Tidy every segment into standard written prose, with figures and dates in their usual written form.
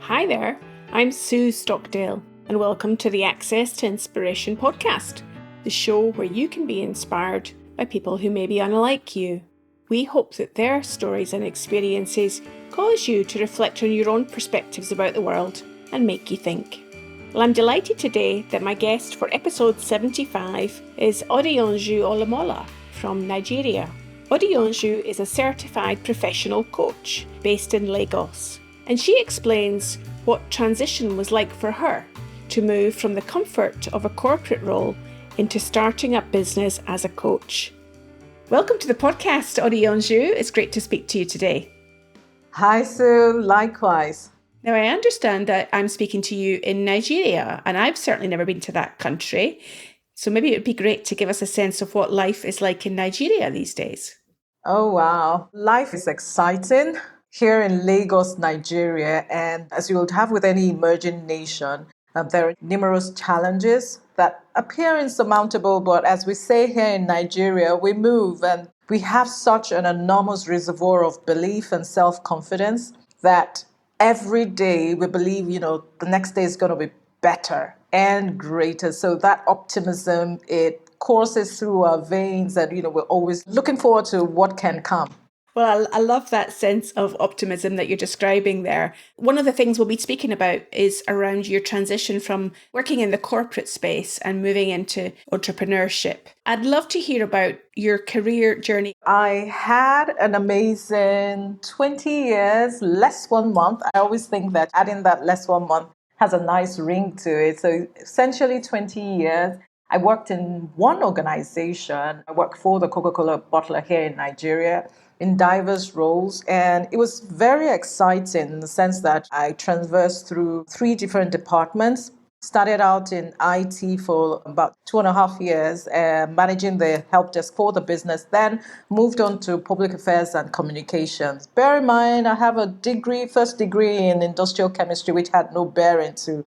Hi there, I'm Sue Stockdale, and welcome to the Access to Inspiration podcast, the show where you can be inspired by people who may be unlike you. We hope that their stories and experiences cause you to reflect on your own perspectives about the world and make you think. Well, I'm delighted today that my guest for episode 75 is Adeyanju Olomola from Nigeria. Adeyanju is a certified professional coach based in Lagos, and she explains what transition was like for her to move from the comfort of a corporate role into starting a business as a coach. Welcome to the podcast, Adeyanju. It's great to speak to you today. Hi, Sue. Likewise. Now, I understand that I'm speaking to you in Nigeria, and I've certainly never been to that country. So maybe it would be great to give us a sense of what life is like in Nigeria these days. Oh, wow. Life is exciting here in Lagos, Nigeria. And as you would have with any emerging nation, there are numerous challenges that appear insurmountable. But as we say here in Nigeria, we move and we have such an enormous reservoir of belief and self-confidence that every day we believe, the next day is going to be better and greater. So that optimism, it courses through our veins and, we're always looking forward to what can come. Well, I love that sense of optimism that you're describing there. One of the things we'll be speaking about is around your transition from working in the corporate space and moving into entrepreneurship. I'd love to hear about your career journey. I had an amazing 20 years, less 1 month. I always think that adding that less 1 month has a nice ring to it. So essentially 20 years. I worked in one organization. I worked for the Coca-Cola bottler here in Nigeria in diverse roles. And it was very exciting in the sense that I traversed through 3 different departments. Started out in IT for about 2.5 years, managing the help desk for the business, then moved on to public affairs and communications. Bear in mind, I have a first degree in industrial chemistry, which had no bearing to,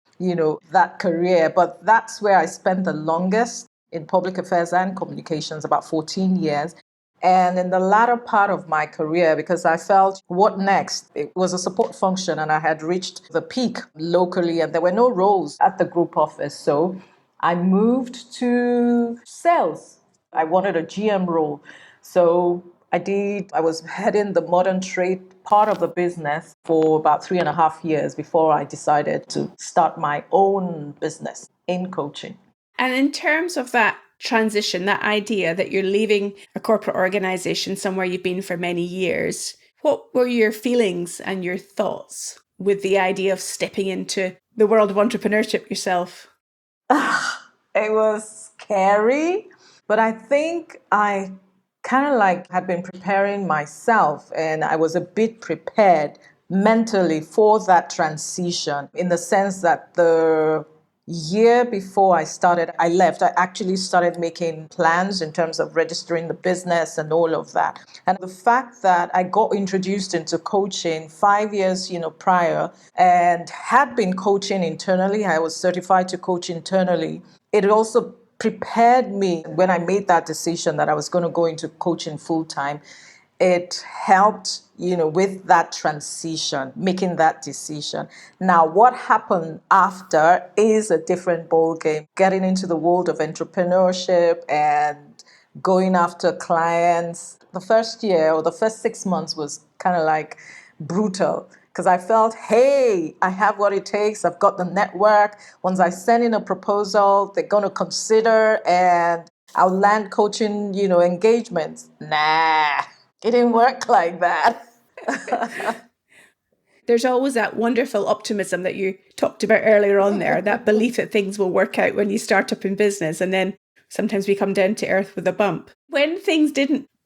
that career. But that's where I spent the longest in public affairs and communications, about 14 years. And in the latter part of my career, because I felt, what next? It was a support function and I had reached the peak locally and there were no roles at the group office. So I moved to sales. I wanted a GM role. So I was heading the modern trade part of the business for about 3.5 years before I decided to start my own business in coaching. And in terms of that transition, that idea that you're leaving a corporate organization somewhere you've been for many years, what were your feelings and your thoughts with the idea of stepping into the world of entrepreneurship yourself? It was scary, but I think I kind of had been preparing myself and I was a bit prepared mentally for that transition in the sense that the year before I left, I actually started making plans in terms of registering the business and all of that. And the fact that I got introduced into coaching 5 years, prior and had been coaching internally, I was certified to coach internally. It also prepared me when I made that decision that I was going to go into coaching full time. It helped, with that transition, making that decision. Now, what happened after is a different ballgame. Getting into the world of entrepreneurship and going after clients. The first year or the first 6 months was kind of brutal because I felt, hey, I have what it takes. I've got the network. Once I send in a proposal, they're going to consider and I'll land coaching, engagements. Nah. It didn't work like that. There's always that wonderful optimism that you talked about earlier on there, that belief that things will work out when you start up in business. And then sometimes we come down to earth with a bump. When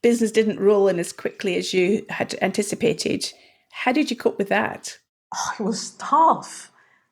business didn't roll in as quickly as you had anticipated, how did you cope with that? Oh, it was tough.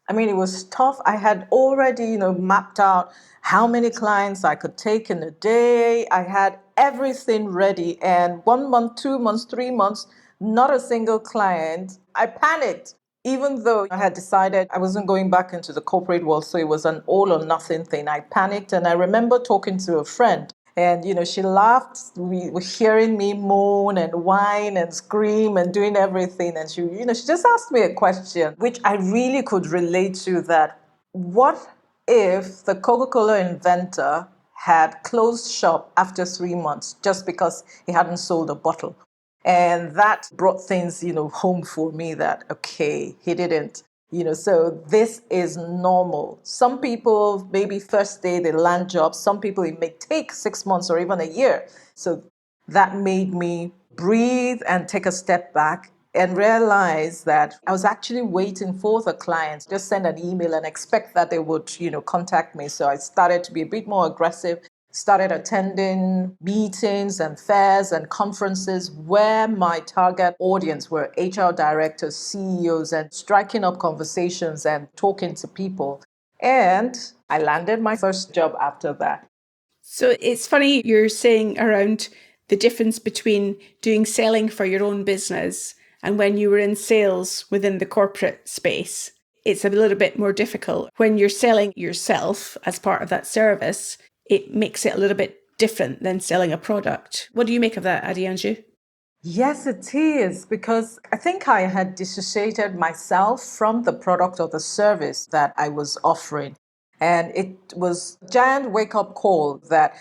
It was tough. I had already, mapped out how many clients I could take in a day. I had everything ready. And 1 month, 2 months, 3 months, not a single client. I panicked, even though I had decided I wasn't going back into the corporate world. So it was an all or nothing thing. I panicked. And I remember talking to a friend And, she laughed. We were hearing me moan and whine and scream and doing everything. And she just asked me a question, which I really could relate to, that what if the Coca-Cola inventor had closed shop after 3 months just because he hadn't sold a bottle? And that brought things, home for me that, okay, he didn't. So this is normal. Some people, maybe first day they land jobs. Some people, it may take 6 months or even a year. So that made me breathe and take a step back and realize that I was actually waiting for the clients, just send an email and expect that they would, contact me. So I started to be a bit more aggressive, started attending meetings and fairs and conferences where my target audience were HR directors, CEOs, and striking up conversations and talking to people. And I landed my first job after that. So it's funny you're saying around the difference between doing selling for your own business and when you were in sales within the corporate space. It's a little bit more difficult. When you're selling yourself as part of that service, it makes it a little bit different than selling a product. What do you make of that, Adeyanju? Yes, it is, because I think I had dissociated myself from the product or the service that I was offering. And it was a giant wake up call that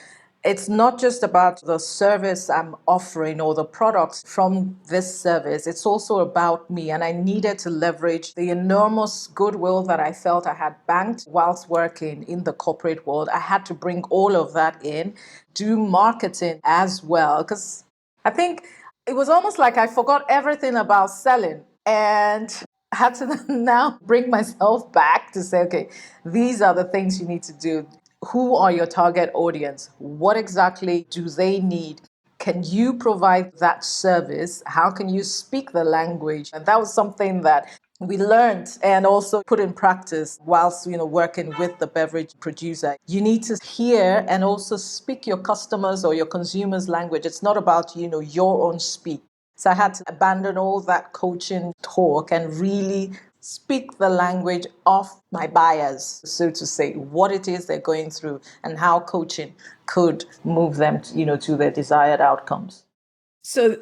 it's not just about the service I'm offering or the products from this service, it's also about me. And I needed to leverage the enormous goodwill that I felt I had banked whilst working in the corporate world. I had to bring all of that in, do marketing as well, because I think it was almost like I forgot everything about selling and had to now bring myself back to say, okay, these are the things you need to do. Who are your target audience? What exactly do they need? Can you provide that service? How can you speak the language? And that was something that we learned and also put in practice whilst working with the beverage producer. You need to hear and also speak your customers or your consumers' language. It's not about your own speak. So I had to abandon all that coaching talk and really speak the language of my buyers, so to say, what it is they're going through and how coaching could move them to their desired outcomes. So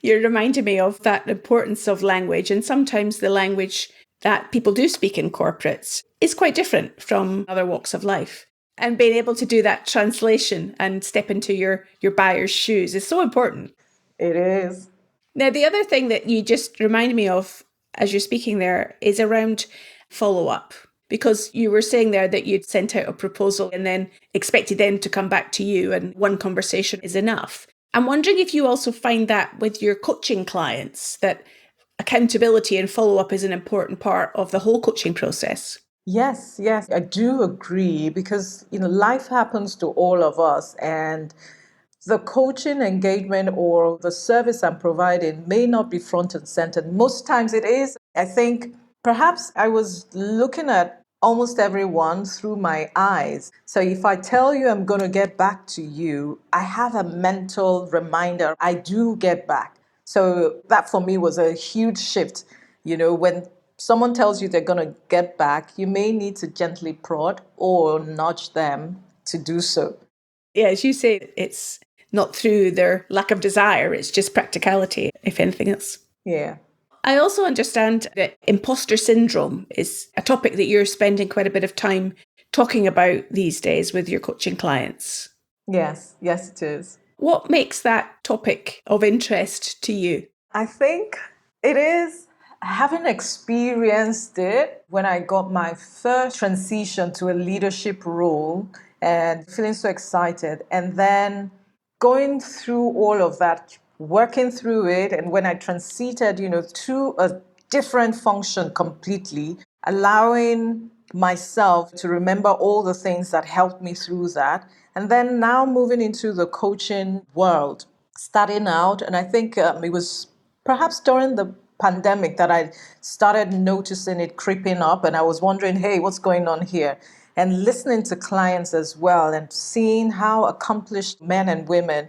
you're reminding me of that importance of language. And sometimes the language that people do speak in corporates is quite different from other walks of life. And being able to do that translation and step into your buyer's shoes is so important. It is. Now, the other thing that you just remind me of as you're speaking there is around follow up. Because you were saying there that you'd sent out a proposal and then expected them to come back to you, and one conversation is enough. I'm wondering if you also find that with your coaching clients, that accountability and follow up is an important part of the whole coaching process. Yes, yes, I do agree, because life happens to all of us, and the coaching engagement or the service I'm providing may not be front and center. Most times it is. I think perhaps I was looking at almost everyone through my eyes. So if I tell you I'm going to get back to you, I have a mental reminder I do get back. So that for me was a huge shift. When someone tells you they're going to get back, you may need to gently prod or nudge them to do so. Yeah, as you say, it's not through their lack of desire, it's just practicality, if anything else. Yeah. I also understand that imposter syndrome is a topic that you're spending quite a bit of time talking about these days with your coaching clients. Yes, yes, it is. What makes that topic of interest to you? I think it is, having experienced it when I got my first transition to a leadership role and feeling so excited. And then going through all of that, working through it. And when I transited, to a different function completely, allowing myself to remember all the things that helped me through that. And then now moving into the coaching world, starting out. And I think it was perhaps during the pandemic that I started noticing it creeping up. And I was wondering, hey, what's going on here? And listening to clients as well and seeing how accomplished men and women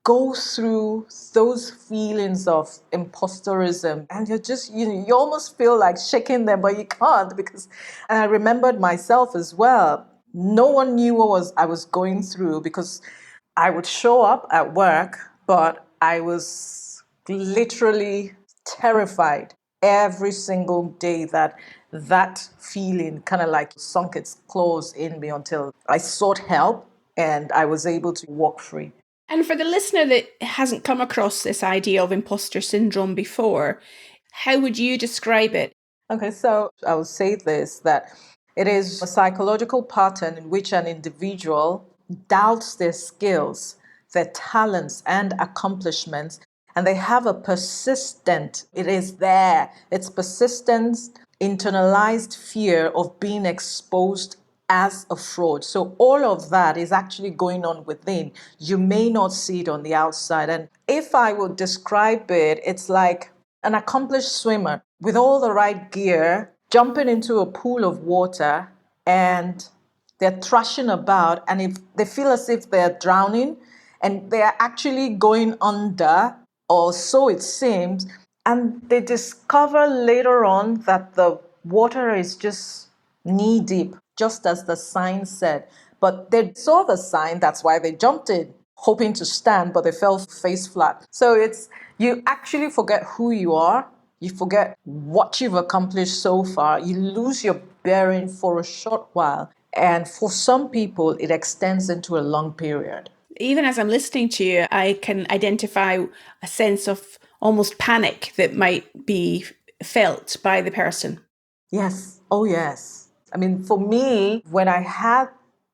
go through those feelings of imposterism, and you're just you almost feel like shaking them, but you can't, because, and I remembered myself as well, no one knew what was I was going through, because I would show up at work, but I was literally terrified every single day that that feeling kind of like sunk its claws in me until I sought help and I was able to walk free. And for the listener that hasn't come across this idea of imposter syndrome before, how would you describe it? Okay, so I would say this that it is a psychological pattern in which an individual doubts their skills, their talents, and accomplishments, and they have a persistent, it is there, it's persistent, internalized fear of being exposed as a fraud. So all of that is actually going on within. You may not see it on the outside. And if I would describe it, it's like an accomplished swimmer with all the right gear jumping into a pool of water and they're thrashing about, and if they feel as if they're drowning and they're actually going under, or so it seems, and they discover later on that the water is just knee deep, just as the sign said. But they saw the sign, that's why they jumped in, hoping to stand, but they fell face flat. So it's, you actually forget who you are, you forget what you've accomplished so far, you lose your bearing for a short while. And for some people, it extends into a long period. Even as I'm listening to you, I can identify a sense of almost panic that might be felt by the person. Yes. Oh, yes. I mean, for me, when I had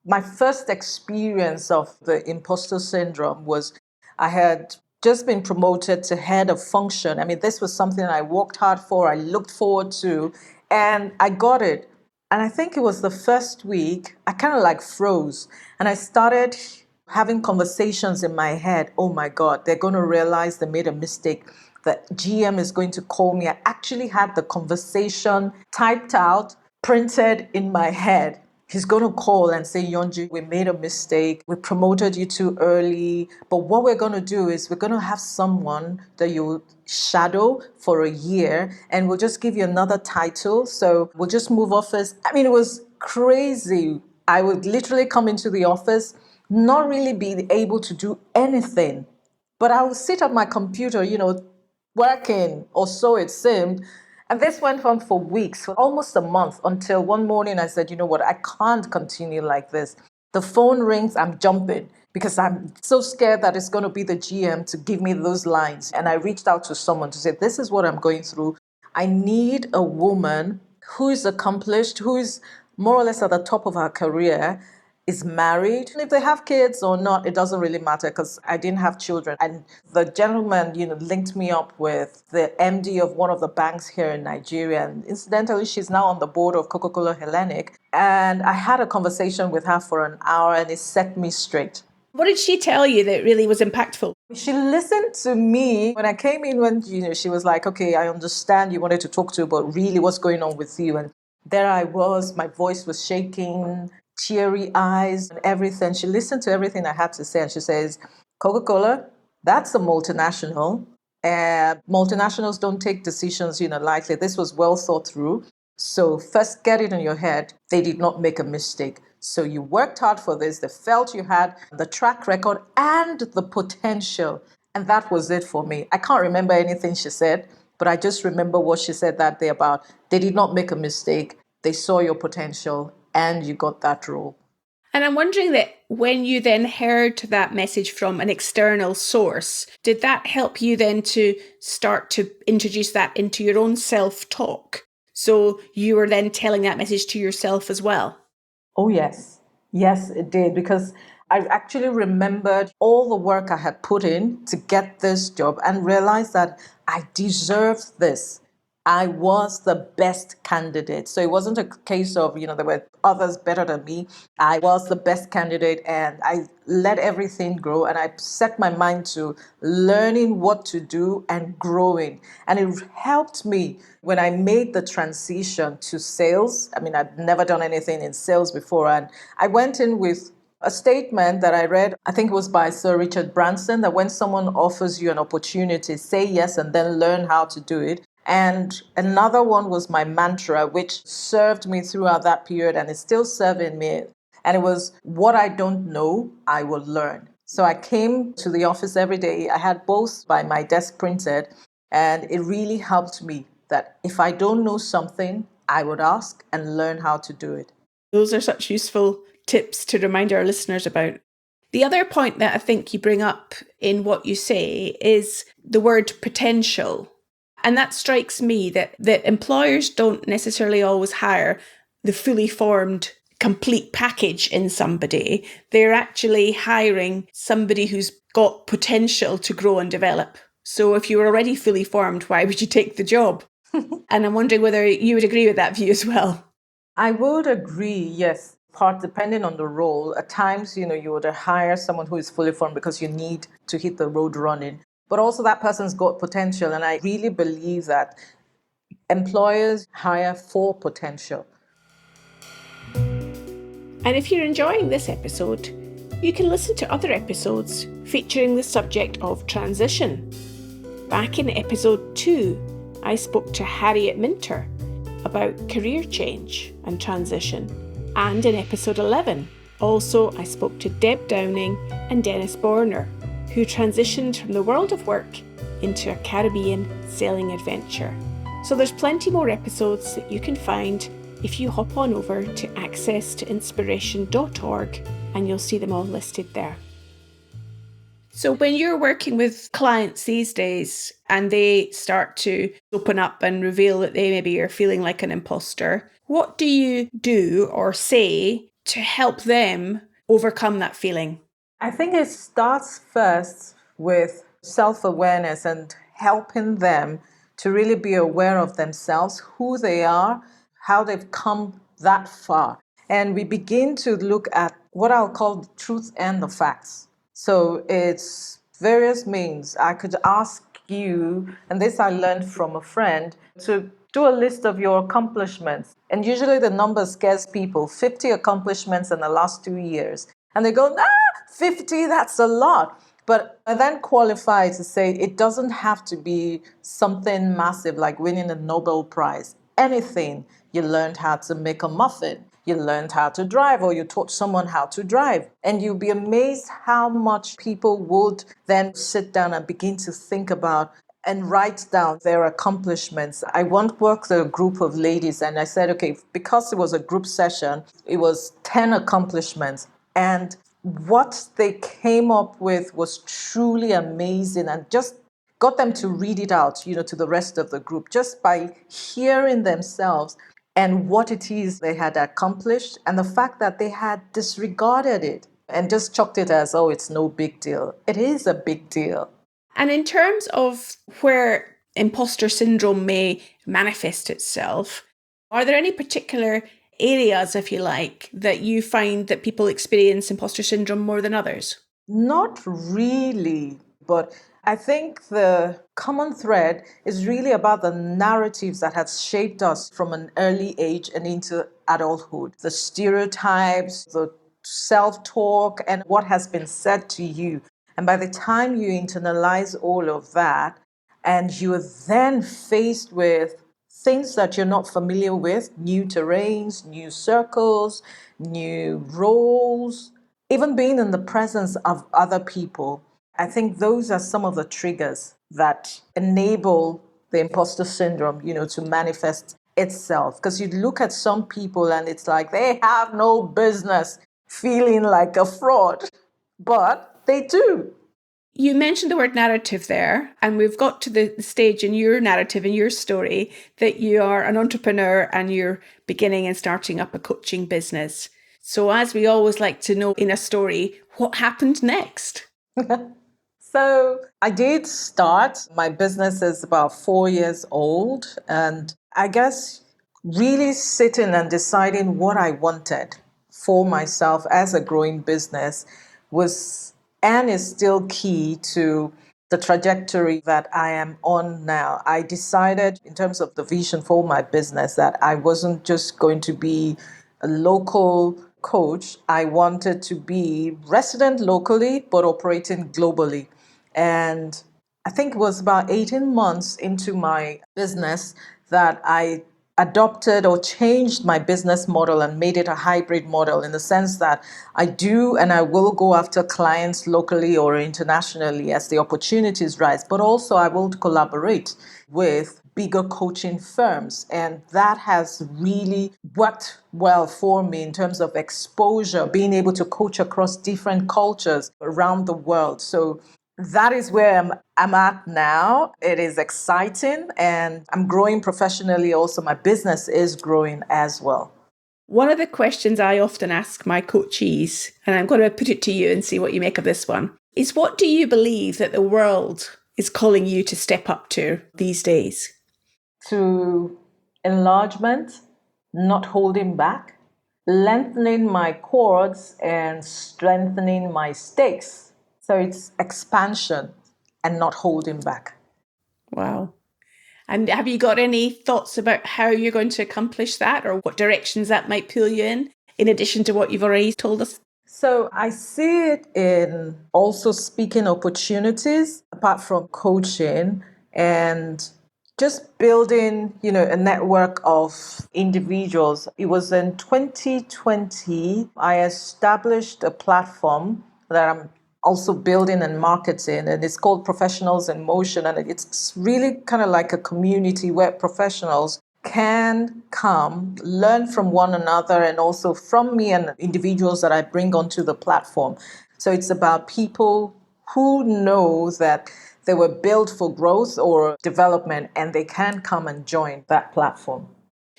my first experience of the imposter syndrome was I had just been promoted to head of function. I mean, this was something I worked hard for, I looked forward to, and I got it. And I think it was the first week, I kind of like froze. And I started having conversations in my head. Oh my God, they're going to realize they made a mistake. The GM is going to call me. I actually had the conversation typed out, printed in my head. He's going to call and say, Yonju, we made a mistake. We promoted you too early. But what we're going to do is we're going to have someone that you shadow for a year and we'll just give you another title. So we'll just move office. I mean, it was crazy. I would literally come into the office, not really be able to do anything. But I would sit at my computer, working, or so it seemed. And this went on for weeks, for almost a month, until one morning I said, you know what, I can't continue like this. The phone rings, I'm jumping because I'm so scared that it's going to be the GM to give me those lines. And I reached out to someone to say, this is what I'm going through. I need a woman who is accomplished, who is more or less at the top of her career, is married. And if they have kids or not, it doesn't really matter because I didn't have children. And the gentleman, linked me up with the MD of one of the banks here in Nigeria. And incidentally, she's now on the board of Coca-Cola Hellenic. And I had a conversation with her for an hour and it set me straight. What did she tell you that really was impactful? She listened to me when I came in when, she was like, okay, I understand you wanted to talk to, but really what's going on with you? And there I was, my voice was shaking, teary eyes and everything. She listened to everything I had to say and she says, Coca-Cola, that's a multinational. And multinationals don't take decisions, lightly. This was well thought through. So first get it in your head. They did not make a mistake. So you worked hard for this. They felt you had the track record and the potential. And that was it for me. I can't remember anything she said, but I just remember what she said that day about they did not make a mistake. They saw your potential and you got that role. And I'm wondering that when you then heard that message from an external source, did that help you then to start to introduce that into your own self-talk? So you were then telling that message to yourself as well? Oh, yes. Yes, it did. Because I actually remembered all the work I had put in to get this job and realized that I deserved this. I was the best candidate. So it wasn't a case of, there were others better than me. I was the best candidate and I let everything grow and I set my mind to learning what to do and growing. And it helped me when I made the transition to sales. I mean, I'd never done anything in sales before. And I went in with a statement that I read, I think it was by Sir Richard Branson, that when someone offers you an opportunity, say yes and then learn how to do it. And another one was my mantra, which served me throughout that period and is still serving me. And it was, what I don't know, I will learn. So I came to the office every day. I had both by my desk printed, and it really helped me that if I don't know something, I would ask and learn how to do it. Those are such useful tips to remind our listeners about. The other point that I think you bring up in what you say is the word potential. And that strikes me that employers don't necessarily always hire the fully formed, complete package in somebody. They're actually hiring somebody who's got potential to grow and develop. So if you're already fully formed, why would you take the job? And I'm wondering whether you would agree with that view as well. I would agree, yes. Part depending on the role. At times, you would hire someone who is fully formed because you need to hit the road running. But also that person's got potential. And I really believe that employers hire for potential. And if you're enjoying this episode, you can listen to other episodes featuring the subject of transition. Back in episode 2, I spoke to Harriet Minter about career change and transition. And in episode 11, also I spoke to Deb Downing and Dennis Borner, who transitioned from the world of work into a Caribbean sailing adventure. So there's plenty more episodes that you can find if you hop on over to accesstoinspiration.org, and you'll see them all listed there. So when you're working with clients these days and they start to open up and reveal that they maybe are feeling like an imposter, what do you do or say to help them overcome that feeling? I think it starts first with self-awareness and helping them to really be aware of themselves, who they are, how they've come that far. And we begin to look at what I'll call the truth and the facts. So it's various means. I could ask you, and this I learned from a friend, to do a list of your accomplishments. And usually the number scares people, 50 accomplishments in the last 2 years. And they go, 50, that's a lot. But I then qualify to say it doesn't have to be something massive like winning a Nobel Prize. Anything. You learned how to make a muffin. You learned how to drive, or you taught someone how to drive. And you'll be amazed how much people would then sit down and begin to think about and write down their accomplishments. I once worked with a group of ladies, and I said, okay, because it was a group session, it was 10 accomplishments. And what they came up with was truly amazing, and just got them to read it out, to the rest of the group, just by hearing themselves and what it is they had accomplished, and the fact that they had disregarded it and just chucked it as, oh, it's no big deal. It is a big deal. And in terms of where imposter syndrome may manifest itself, are there any particular areas, if you like, that you find that people experience imposter syndrome more than others? Not really, but I think the common thread is really about the narratives that have shaped us from an early age and into adulthood. The stereotypes, the self-talk, and what has been said to you. And by the time you internalize all of that, and you are then faced with things that you're not familiar with, new terrains, new circles, new roles, even being in the presence of other people, I think those are some of the triggers that enable the imposter syndrome, to manifest itself. Because you look at some people and it's like they have no business feeling like a fraud, but they do. You mentioned the word narrative there, and we've got to the stage in your narrative, in your story, that you are an entrepreneur and you're beginning and starting up a coaching business. So as we always like to know in a story, what happened next? So I did start. My business is about 4 years old. And I guess really sitting and deciding what I wanted for myself as a growing business was and is still key to the trajectory that I am on now. I decided, in terms of the vision for my business, that I wasn't just going to be a local coach. I wanted to be resident locally, but operating globally. And I think it was about 18 months into my business that I adopted or changed my business model and made it a hybrid model in the sense that I do and I will go after clients locally or internationally as the opportunities rise, but also I will collaborate with bigger coaching firms. And that has really worked well for me in terms of exposure, being able to coach across different cultures around the world. So that is where I'm at now. It is exciting and I'm growing professionally. Also, my business is growing as well. One of the questions I often ask my coachees, and I'm going to put it to you and see what you make of this one, is what do you believe that the world is calling you to step up to these days? To enlargement, not holding back, lengthening my cords and strengthening my stakes. So it's expansion and not holding back. Wow. And have you got any thoughts about how you're going to accomplish that or what directions that might pull you in addition to what you've already told us? So I see it in also speaking opportunities apart from coaching and just building, a network of individuals. It was in 2020, I established a platform that I'm also building and marketing, and it's called Professionals in Motion. And it's really kind of like a community where professionals can come, learn from one another, and also from me and individuals that I bring onto the platform. So it's about people who know that they were built for growth or development and they can come and join that platform.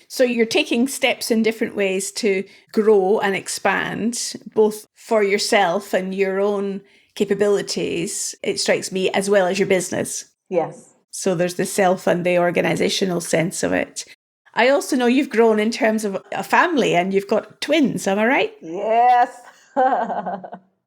So you're taking steps in different ways to grow and expand, both for yourself and your own capabilities, it strikes me, as well as your business. Yes. So there's the self and the organizational sense of it. I also know you've grown in terms of a family and you've got twins, am I right? Yes.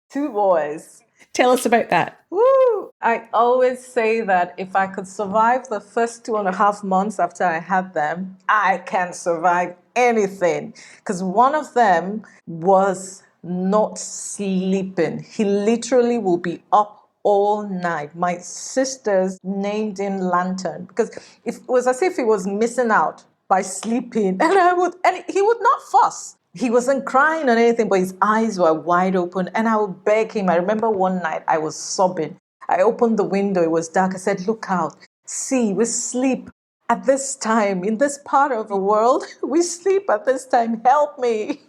Two boys. Tell us about that. Woo! I always say that if I could survive the first 2.5 months after I had them, I can survive anything. Because one of them was not sleeping. He literally will be up all night. My sisters named him Lantern because it was as if he was missing out by sleeping. And he would not fuss. He wasn't crying or anything, but his eyes were wide open. And I would beg him. I remember one night I was sobbing. I opened the window, it was dark. I said, "Look out. See, we sleep at this time. In this part of the world, we sleep at this time. Help me."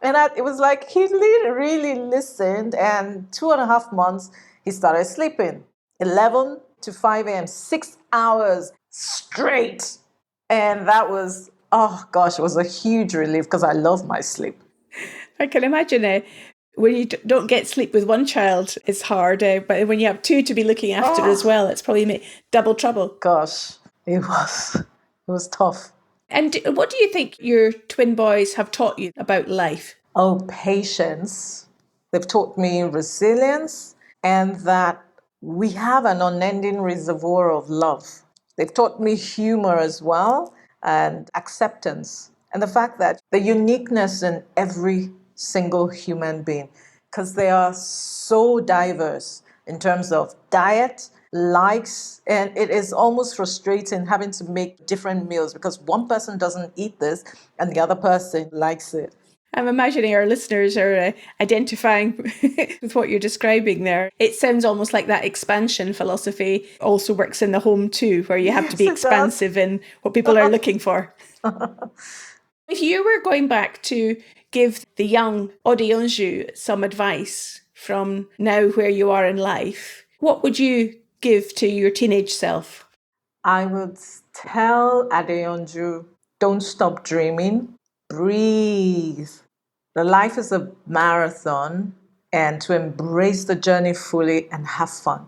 And it was like he really listened. And 2.5 months, he started sleeping 11 to 5 a.m., 6 hours straight. And that was, oh gosh, it was a huge relief because I love my sleep. I can imagine when you don't get sleep with one child, it's hard. But when you have two to be looking after as well, it's probably double trouble. Gosh, it was tough. And what do you think your twin boys have taught you about life? Oh, patience. They've taught me resilience and that we have an unending reservoir of love. They've taught me humor as well and acceptance and the fact that the uniqueness in every single human being, because they are so diverse in terms of diet, likes, and it is almost frustrating having to make different meals because one person doesn't eat this and the other person likes it. I'm imagining our listeners are identifying with what you're describing there. It sounds almost like that expansion philosophy also works in the home too, where you have to be expansive in what people are looking for. If you were going back to give the young Adeyanju some advice from now where you are in life, what would you give to your teenage self? I would tell Adeyanju, don't stop dreaming, breathe. The life is a marathon and to embrace the journey fully and have fun.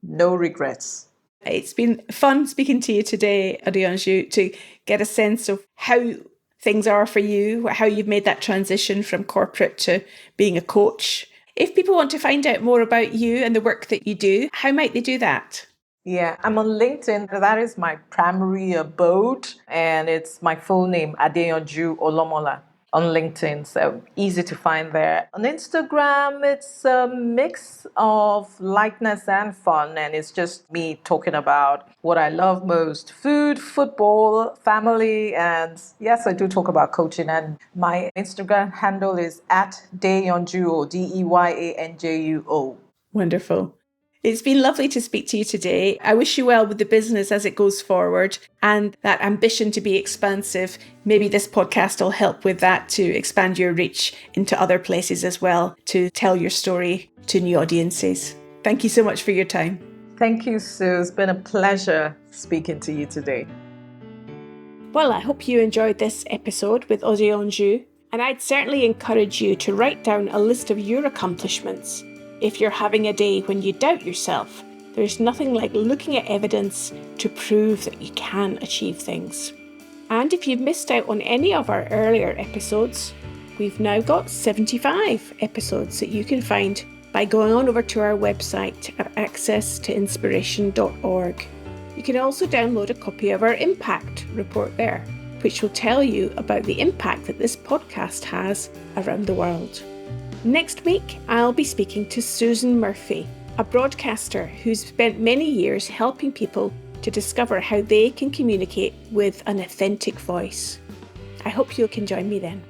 No regrets. It's been fun speaking to you today, Adeyanju, to get a sense of how things are for you, how you've made that transition from corporate to being a coach. If people want to find out more about you and the work that you do, how might they do that? Yeah, I'm on LinkedIn. That is my primary abode, and it's my full name, Adeyanju Olomola. on LinkedIn, so easy to find there. On Instagram, it's a mix of lightness and fun, and it's just me talking about what I love most: food, football, family, and yes, I do talk about coaching. And my Instagram handle is at Deyanjuo, Deyanjuo. Wonderful. It's been lovely to speak to you today. I wish you well with the business as it goes forward and that ambition to be expansive. Maybe this podcast will help with that, to expand your reach into other places as well, to tell your story to new audiences. Thank you so much for your time. Thank you, Sue. It's been a pleasure speaking to you today. Well, I hope you enjoyed this episode with Adeyanju, and I'd certainly encourage you to write down a list of your accomplishments. If you're having a day when you doubt yourself, there's nothing like looking at evidence to prove that you can achieve things. And if you've missed out on any of our earlier episodes, we've now got 75 episodes that you can find by going on over to our website at accesstoinspiration.org. You can also download a copy of our impact report there, which will tell you about the impact that this podcast has around the world. Next week, I'll be speaking to Susan Murphy, a broadcaster who's spent many years helping people to discover how they can communicate with an authentic voice. I hope you can join me then.